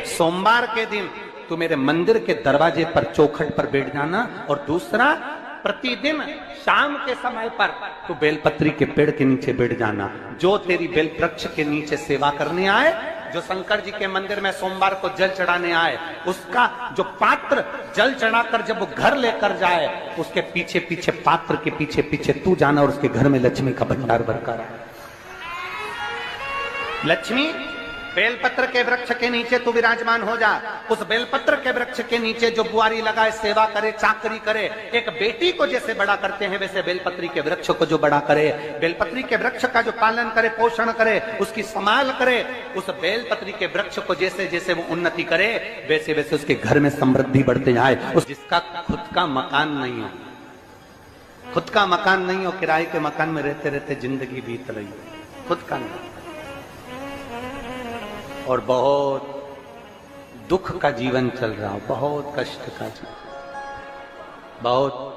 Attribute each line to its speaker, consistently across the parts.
Speaker 1: सोमवार के दिन तू मेरे मंदिर के दरवाजे पर चौखट पर बैठ जाना, और दूसरा प्रतिदिन शाम के समय पर तू बेलपत्री के पेड़ के नीचे बैठ जाना। जो तेरी बेल वृक्ष के नीचे सेवा करने आए, जो शंकर जी के मंदिर में सोमवार को जल चढ़ाने आए, उसका जो पात्र जल चढ़ाकर जब वो घर लेकर जाए, उसके पीछे पीछे पात्र के पीछे पीछे तू जाना, और उसके घर में लक्ष्मी का भंडार भरकर आए। लक्ष्मी बेलपत्र के वृक्ष के नीचे तू विराजमान हो जा। उस बेलपत्र के वृक्ष के नीचे जो बुआरी लगाए, सेवा करे, चाकरी करे, एक बेटी को जैसे बड़ा करते हैं वैसे बेलपत्री के वृक्ष को जो बड़ा करे, बेलपत्री के वृक्ष का जो पालन करे, पोषण करे, उसकी संभाल करे, उस बेलपत्री के वृक्ष को जैसे जैसे वो उन्नति करे, वैसे वैसे उसके घर में समृद्धि बढ़ते जाए। उस जिसका खुद का मकान नहीं हो, खुद का मकान नहीं हो, किराए के मकान में रहते रहते जिंदगी बीत रही हो, खुद का नहीं, और बहुत दुख का जीवन चल रहा हो, बहुत कष्ट का जीवन, बहुत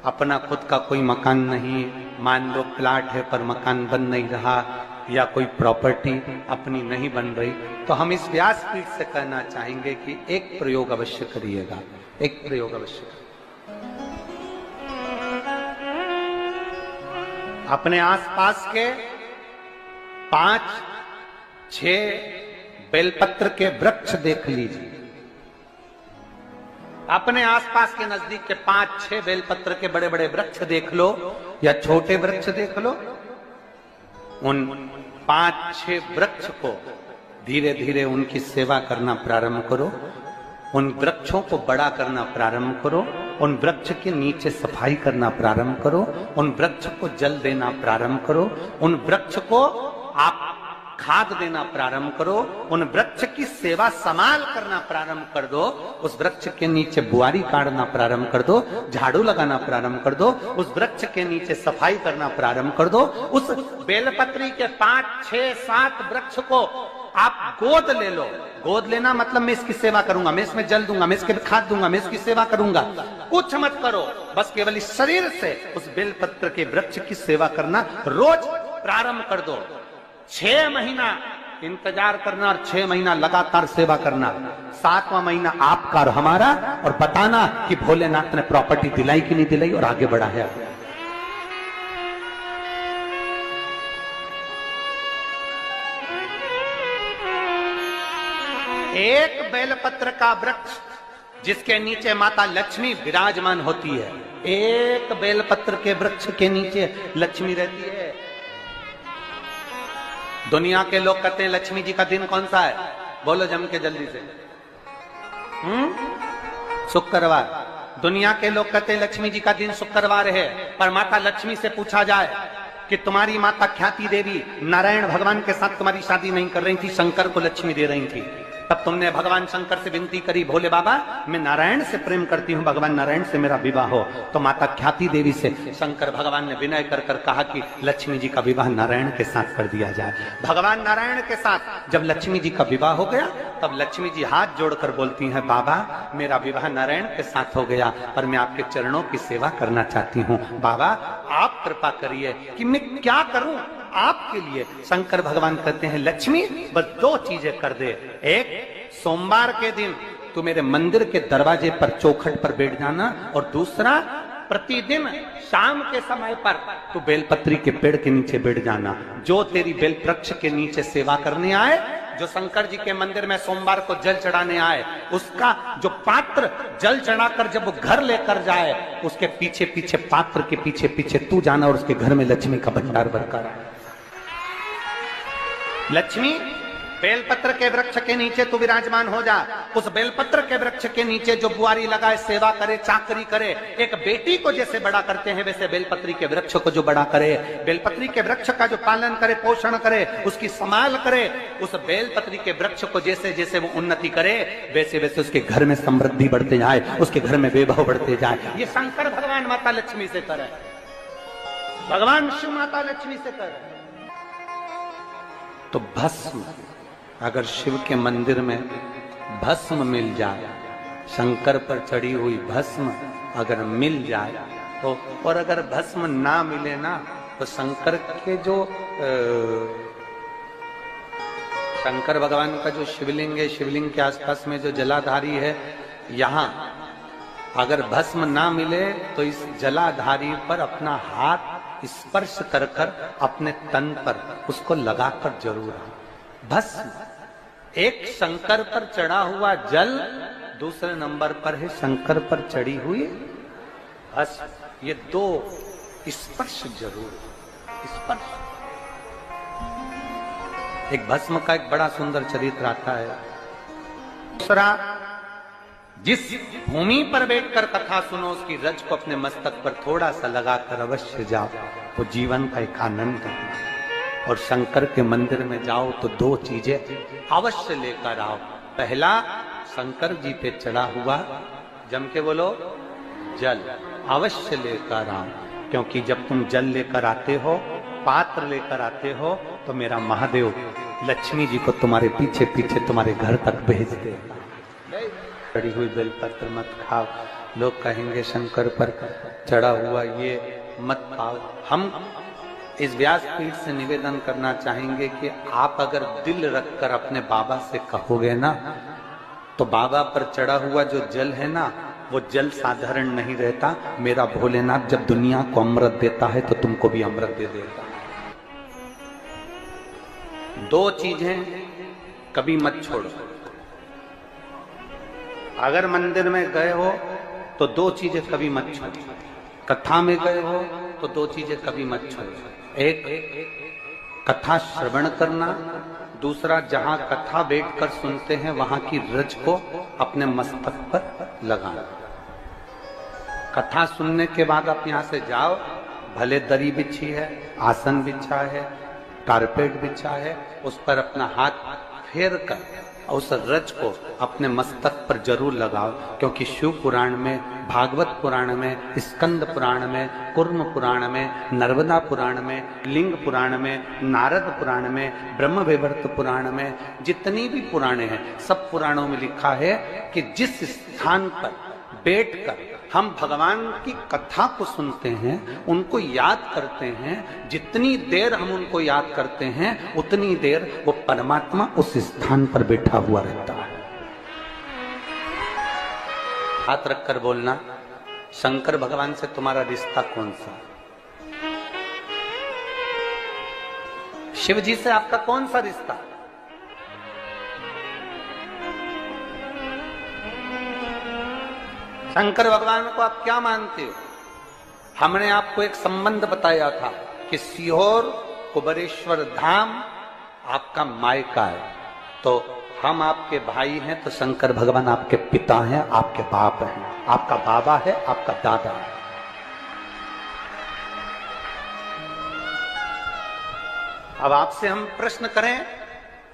Speaker 1: अपना खुद का कोई मकान नहीं, मान लो प्लाट है पर मकान बन नहीं रहा, या कोई प्रॉपर्टी अपनी नहीं बन रही, तो हम इस व्यासपीठ से कहना चाहेंगे कि एक प्रयोग अवश्य करिएगा, एक प्रयोग अवश्य। अपने आसपास के 5-6 बेलपत्र के वृक्ष देख लीजिए। अपने आसपास के नजदीक के 5-6 बेलपत्र के बड़े बड़े वृक्ष देख लो, या छोटे वृक्ष देख लो। उन 5-6 वृक्ष को धीरे धीरे उनकी सेवा करना प्रारंभ करो, उन वृक्षों को बड़ा करना प्रारंभ करो, उन वृक्ष के नीचे सफाई करना प्रारंभ करो, उन वृक्ष को जल देना प्रारंभ करो, उन वृक्ष को आप खाद देना प्रारंभ करो, उन वृक्ष की सेवा संभाल करना प्रारंभ कर दो, उस वृक्ष के नीचे बुआरी काटना प्रारंभ कर दो, झाड़ू लगाना प्रारंभ कर दो, उस वृक्ष के नीचे सफाई करना प्रारंभ कर दो। उस बेलपत्री के 5-6-7 वृक्ष को आप गोद ले लो। गोद लेना मतलब मैं इसकी सेवा करूंगा, मैं इसमें जल दूंगा, मैं इसके खाद दूंगा, मैं इसकी सेवा करूंगा, कुछ मत करो, बस केवल इस शरीर से उस बेलपत्र के वृक्ष की सेवा करना रोज प्रारंभ कर दो। 6 महीना इंतजार करना और 6 महीना लगातार सेवा करना, 7वां महीना आपका और हमारा, और बताना कि भोलेनाथ ने प्रॉपर्टी दिलाई कि नहीं दिलाई और आगे बढ़ा है। एक बेलपत्र का वृक्ष जिसके नीचे माता लक्ष्मी विराजमान होती है, एक बेलपत्र के वृक्ष के नीचे लक्ष्मी रहती है। दुनिया के लोग कहते हैं लक्ष्मी जी का दिन कौन सा है, बोलो जम के जल्दी से। शुक्रवार। दुनिया के लोग कहते हैं लक्ष्मी जी का दिन शुक्रवार है, पर माता लक्ष्मी से पूछा जाए कि तुम्हारी माता ख्याति देवी नारायण भगवान के साथ तुम्हारी शादी नहीं कर रही थी, शंकर को लक्ष्मी दे रही थी, तब तुमने भगवान शंकर से विनती करी, भोले बाबा मैं नारायण से प्रेम करती हूँ, भगवान नारायण से मेरा विवाह हो। तो माता ख्याति देवी से शंकर भगवान ने विनय कर कर कहा कि लक्ष्मी जी का विवाह नारायण के साथ कर दिया जाए। भगवान नारायण के साथ जब लक्ष्मी जी का विवाह हो गया, तब लक्ष्मी जी हाथ जोड़कर बोलती हैं, बाबा मेरा विवाह नारायण के साथ हो गया, पर मैं आपके चरणों की सेवा करना चाहती हूँ, बाबा आप कृपा करिए कि मैं क्या करूं आपके लिए। शंकर भगवान कहते हैं, लक्ष्मी बस 2 चीजें कर दे, एक सोमवार के दिन तू मेरे मंदिर के दरवाजे पर चौखट पर बैठ जाना, और दूसरा प्रतिदिन शाम के समय पर तू बेलपत्री के पेड़ के नीचे बैठ जाना। जो तेरी बेल वृक्ष के नीचे सेवा करने आए, जो शंकर जी के मंदिर में सोमवार को जल चढ़ाने आए, उसका जो पात्र जल चढ़ाकर जब वो घर लेकर जाए, उसके पीछे पीछे पात्र के पीछे पीछे तू जाना, और उसके घर में लक्ष्मी का भंडार भरकर आए। लक्ष्मी बेलपत्र के वृक्ष के नीचे तू विराजमान हो जा। उस बेलपत्र के वृक्ष के नीचे जो बुआरी लगाए, सेवा करे, चाकरी करे, एक बेटी को जैसे बड़ा करते हैं वैसे बेलपत्री के वृक्ष को जो बड़ा करे, बेलपत्री के वृक्ष का जो पालन करे, पोषण करे, उसकी संभाल करे, उस बेलपत्री के वृक्ष को जैसे जैसे वो उन्नति करे, वैसे वैसे उसके घर में समृद्धि बढ़ते जाए, उसके घर में वैभव बढ़ते जाए। ये शंकर भगवान माता लक्ष्मी से करे, भगवान शिव माता लक्ष्मी से करे। तो भस्म, अगर शिव के मंदिर में भस्म मिल जाए, शंकर पर चढ़ी हुई भस्म अगर मिल जाए तो, और अगर भस्म ना मिले ना, तो शंकर के जो शंकर भगवान का जो शिवलिंग है, शिवलिंग के आसपास में जो जलाधारी है, यहाँ अगर भस्म ना मिले तो इस जलाधारी पर अपना हाथ स्पर्श कर कर अपने तन पर उसको लगाकर जरूर आओ। भस्म, एक शंकर पर चढ़ा हुआ जल, दूसरे नंबर पर है शंकर पर चढ़ी हुई भस्म। ये दो स्पर्श जरूर, स्पर्श। एक भस्म का एक बड़ा सुंदर चरित्र आता है। दूसरा, जिस भूमि पर बैठकर कथा सुनो उसकी रज को अपने मस्तक पर थोड़ा सा लगाकर अवश्य जाओ, वो जीवन का एक आनंद है। और शंकर के मंदिर में जाओ तो दो चीजें अवश्य लेकर आओ। पहला, शंकर जी पे चढ़ा हुआ, जम के बोलो, जल अवश्य लेकर आओ। क्योंकि जब तुम जल लेकर आते हो, पात्र लेकर आते हो, तो मेरा महादेव लक्ष्मी जी को तुम्हारे पीछे पीछे तुम्हारे घर तक भेज देगा। चढ़ी हुई बेलपत्र मत खाओ, लोग कहेंगे शंकर पर चढ़ा हुआ ये मत खाओ। हम इस व्यासपीठ से निवेदन करना चाहेंगे कि आप अगर दिल रखकर अपने बाबा से कहोगे ना, तो बाबा पर चढ़ा हुआ जो जल है ना, वो जल साधारण नहीं रहता। मेरा भोलेनाथ जब दुनिया को अमृत देता है तो तुमको भी अमृत दे देता है। दो चीजें कभी मत छोड़ो। अगर मंदिर में गए हो तो दो चीजें कभी मत छोड़ो। कथा में गए हो तो दो चीजें कभी मत छोड़ो। एक, कथा श्रवण करना। दूसरा, जहां कथा बैठकर सुनते हैं वहां की रज को अपने मस्तक पर लगाना। कथा सुनने के बाद आप यहां से जाओ, भले दरी बिछी है, आसन बिछा है, कारपेट बिछा है, उस पर अपना हाथ फेर कर उस रज को अपने मस्तक पर जरूर लगाओ। क्योंकि शिव पुराण में, भागवत पुराण में, स्कंद पुराण में, कुर्म पुराण में, नर्मदा पुराण में, लिंग पुराण में, नारद पुराण में, ब्रह्म वैवर्त पुराण में, जितनी भी पुराणे हैं, सब पुराणों में लिखा है कि जिस स्थान पर बैठकर हम भगवान की कथा को सुनते हैं, उनको याद करते हैं, जितनी देर हम उनको याद करते हैं उतनी देर वो परमात्मा उस स्थान पर बैठा हुआ रहता है। हाथ रखकर बोलना, शंकर भगवान से तुम्हारा रिश्ता कौन सा? शिव जी से आपका कौन सा रिश्ता? शंकर भगवान को आप क्या मानते हो? हमने आपको एक संबंध बताया था कि सीहोर कुबेरेश्वर धाम आपका मायका है, तो हम आपके भाई हैं, तो शंकर भगवान आपके पिता हैं, आपके बाप हैं, आपका बाबा है, आपका दादा है। अब आपसे हम प्रश्न करें,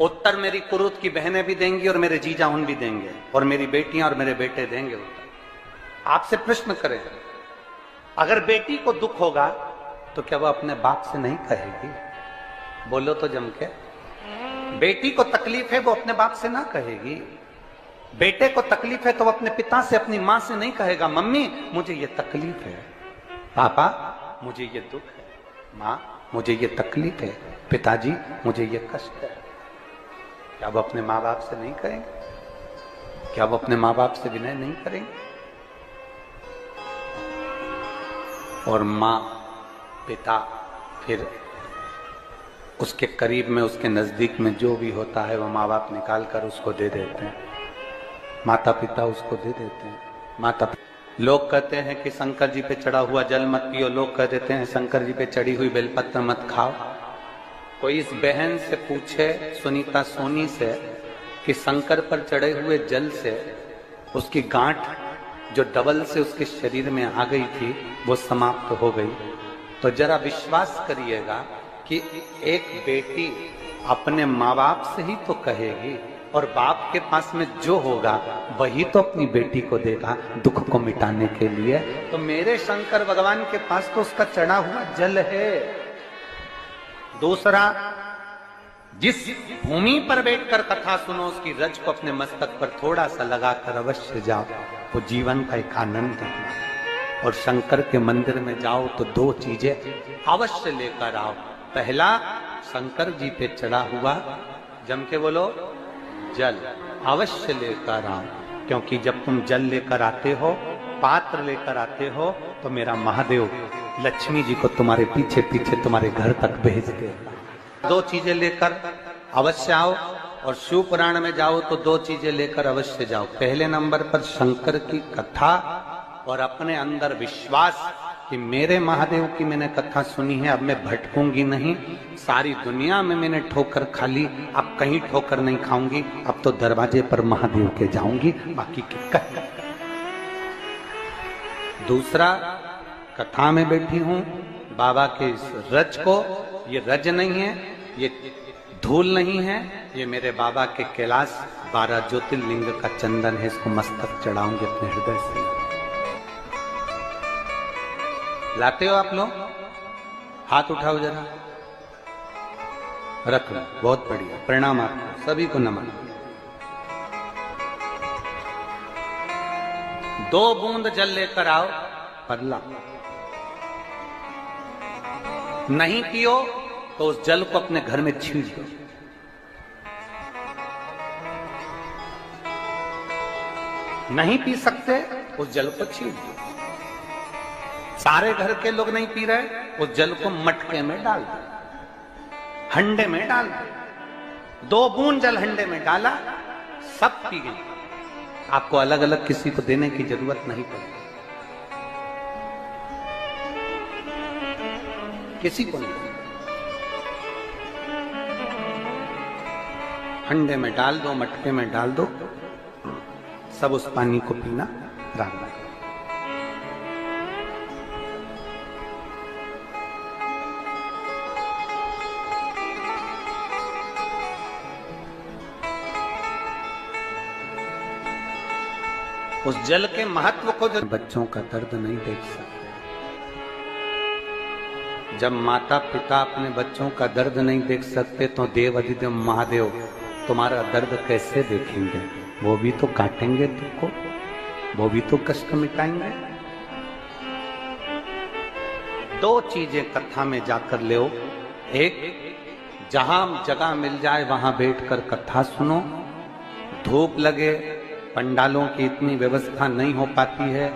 Speaker 1: उत्तर मेरी कुरुत की बहनें भी देंगी और मेरे जीजा उन भी देंगे और मेरी बेटियां और मेरे बेटे देंगे उत्तर। आपसे प्रश्न करें, अगर बेटी को दुख होगा तो क्या वो अपने बाप से नहीं कहेगी? बोलो तो जम के। बेटी को तकलीफ है, वो अपने बाप से ना कहेगी। बेटे को तकलीफ है तो वो अपने पिता से, अपनी मां से नहीं कहेगा, मम्मी मुझे ये तकलीफ है, पापा मुझे ये दुख है, मां मुझे ये तकलीफ है, पिताजी मुझे ये कष्ट है। क्या वो अपने माँ बाप से नहीं कहेंगे? क्या वो अपने माँ बाप से विनय नहीं करेंगे? और माँ, पिता, फिर उसके करीब में, उसके नजदीक में जो भी होता है वो माँ बाप निकाल कर उसको दे देते हैं, माता पिता उसको दे देते हैं। माता लोग कहते हैं कि शंकर जी पे चढ़ा हुआ जल मत पियो, लोग कह देते हैं शंकर जी पे चढ़ी हुई बेलपत्र मत खाओ। कोई इस बहन से पूछे, सुनीता सोनी से, कि शंकर पर चढ़े हुए जल से उसकी गांठ जो डबल से उसके शरीर में आ गई थी वो समाप्त हो गई, तो जरा विश्वास करिएगा कि एक बेटी अपने माँ बाप से ही तो कहेगी, और बाप के पास में जो होगा वही तो अपनी बेटी को देगा दुख को मिटाने के लिए। तो मेरे शंकर भगवान के पास तो उसका चढ़ा हुआ जल है। दूसरा, जिस भूमि पर बैठकर कथा सुनो उसकी रज को अपने मस्तक पर थोड़ा सा लगाकर अवश्य जाओ, वो जीवन का एक आनंद है। और शंकर के मंदिर में जाओ तो दो चीजें अवश्य लेकर आओ। पहला, शंकर जी पे चढ़ा हुआ जम के बोलो, जल अवश्य लेकर आओ, क्योंकि जब तुम जल लेकर आते हो, पात्र लेकर आते हो, तो मेरा महादेव लक्ष्मी जी को तुम्हारे पीछे पीछे तुम्हारे घर तक भेज देगा। दो चीजें लेकर अवश्य आओ, और शिव पुराण में जाओ तो दो चीजें लेकर अवश्य जाओ। पहले नंबर पर शंकर की कथा और अपने अंदर विश्वास कि मेरे महादेव की मैंने कथा सुनी है, अब मैं भटकूंगी नहीं। सारी दुनिया में मैंने ठोकर खा ली, अब कहीं ठोकर नहीं खाऊंगी, अब तो दरवाजे पर महादेव के जाऊंगी, बाकी के कह। दूसरा, कथा में बैठी हूं बाबा के इस रज को, ये रज नहीं है, ये धूल नहीं है, ये मेरे बाबा के कैलाश 12 ज्योतिर्लिंग का चंदन है, इसको मस्तक चढ़ाऊंगे अपने हृदय से। लाते हो आप लोग? हाथ उठाओ जरा, रख लो, बहुत बढ़िया, प्रणाम आपको सभी को, नमन। 2 बूंद जल लेकर आओ, पल्ला नहीं पियो तो उस जल को अपने घर में छींट दो। नहीं पी सकते, उस जल को छींट दो। सारे घर के लोग नहीं पी रहे, उस जल को मटके में डाल दो, हंडे में डाल दो। 2 बूंद जल हंडे में डाला, सब पी गई। आपको अलग अलग किसी को देने की जरूरत नहीं पड़ती, किसी को नहीं। हंडे में डाल दो, मटके में डाल दो, सब उस पानी को पीना राम। उस जल के महत्व को जो बच्चों का दर्द नहीं देख सकते, जब माता पिता अपने बच्चों का दर्द नहीं देख सकते, तो देव अधिदेव महादेव तुम्हारा दर्द कैसे देखेंगे? वो भी तो काटेंगे तुमको, वो भी तो कष्ट मिटाएंगे। 2 चीजें कथा में जाकर ले। एक, जहां जगह मिल जाए वहां बैठकर कथा सुनो। धूप लगे, पंडालों की इतनी व्यवस्था नहीं हो पाती है,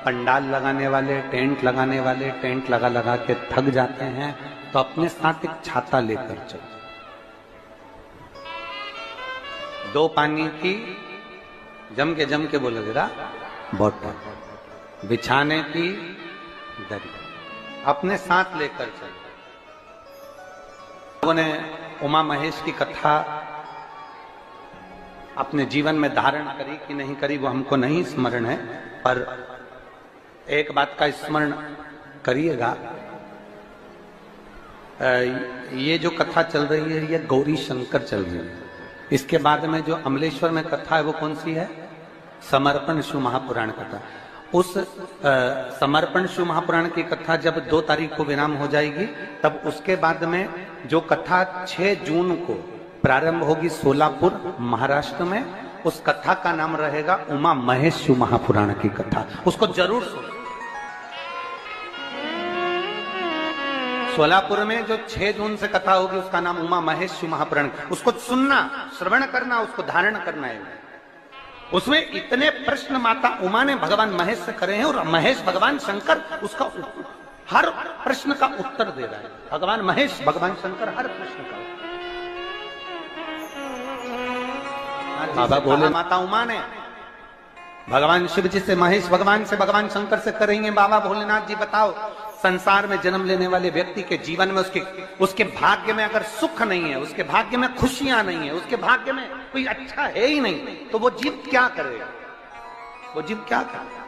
Speaker 1: पंडाल लगाने वाले, टेंट लगाने वाले टेंट लगा लगा के थक जाते हैं, तो अपने साथ एक छाता लेकर चलो। 2 पानी की जम के बोलो जरा, बोतल, बिछाने की दरी अपने साथ लेकर चलो। लोगों ने उमा महेश की कथा अपने जीवन में धारण करी कि नहीं करी वो हमको नहीं स्मरण है, पर एक बात का स्मरण करिएगा, ये जो कथा चल रही है ये गौरी शंकर चल रही है। इसके बाद में जो अमलेश्वर में कथा है वो कौन सी है? समर्पण शिव महापुराण कथा। उस समर्पण शिव महापुराण की कथा जब 2 तारीख को विराम हो जाएगी, तब उसके बाद में जो कथा 6 जून को प्रारंभ होगी सोलापुर महाराष्ट्र में, उस कथा का नाम रहेगा उमा महेश शिव महापुराण की कथा। उसको जरूर सुनो। सोलापुर में जो 6 जून से कथा होगी उसका नाम उमा महेश शिव महापुराण। उसको सुनना, श्रवण करना, उसको धारण करना है। उसमें इतने प्रश्न माता उमा ने भगवान महेश से करे हैं, और महेश भगवान शंकर उसका हर प्रश्न का उत्तर दे रहा है। भगवान महेश भगवान शंकर हर प्रश्न का। बाबा बोले माता उमा ने भगवान शिव जी से, महेश भगवान से, भगवान शंकर से करेंगे, बाबा भोलेनाथ जी बताओ, संसार में जन्म लेने वाले व्यक्ति के जीवन में उसके भाग्य में अगर सुख नहीं है, उसके भाग्य में खुशियां नहीं है, उसके भाग्य में कोई अच्छा है ही नहीं, तो वो जीव क्या करेगा? वो जीव क्या करेगा?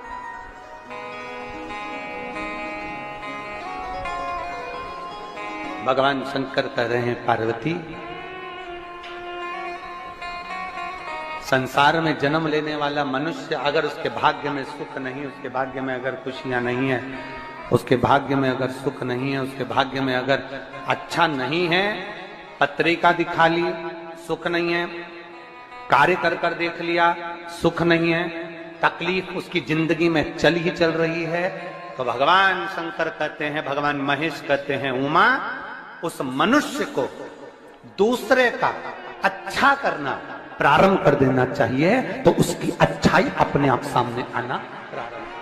Speaker 1: भगवान शंकर कह रहे हैं, पार्वती, संसार में जन्म लेने वाला मनुष्य अगर उसके भाग्य में सुख नहीं, उसके भाग्य में अगर खुशियां नहीं है, उसके भाग्य में अगर सुख नहीं है, उसके भाग्य में अगर अच्छा नहीं है, पत्रिका दिखा ली सुख नहीं है, कार्य कर कर देख लिया सुख नहीं है, तकलीफ उसकी जिंदगी में चल ही चल रही है, तो भगवान शंकर कहते हैं, भगवान महेश कहते हैं, उमा, उस मनुष्य को दूसरे का अच्छा करना प्रारंभ कर देना चाहिए, तो उसकी अच्छाई अपने आप सामने आना प्रारंभ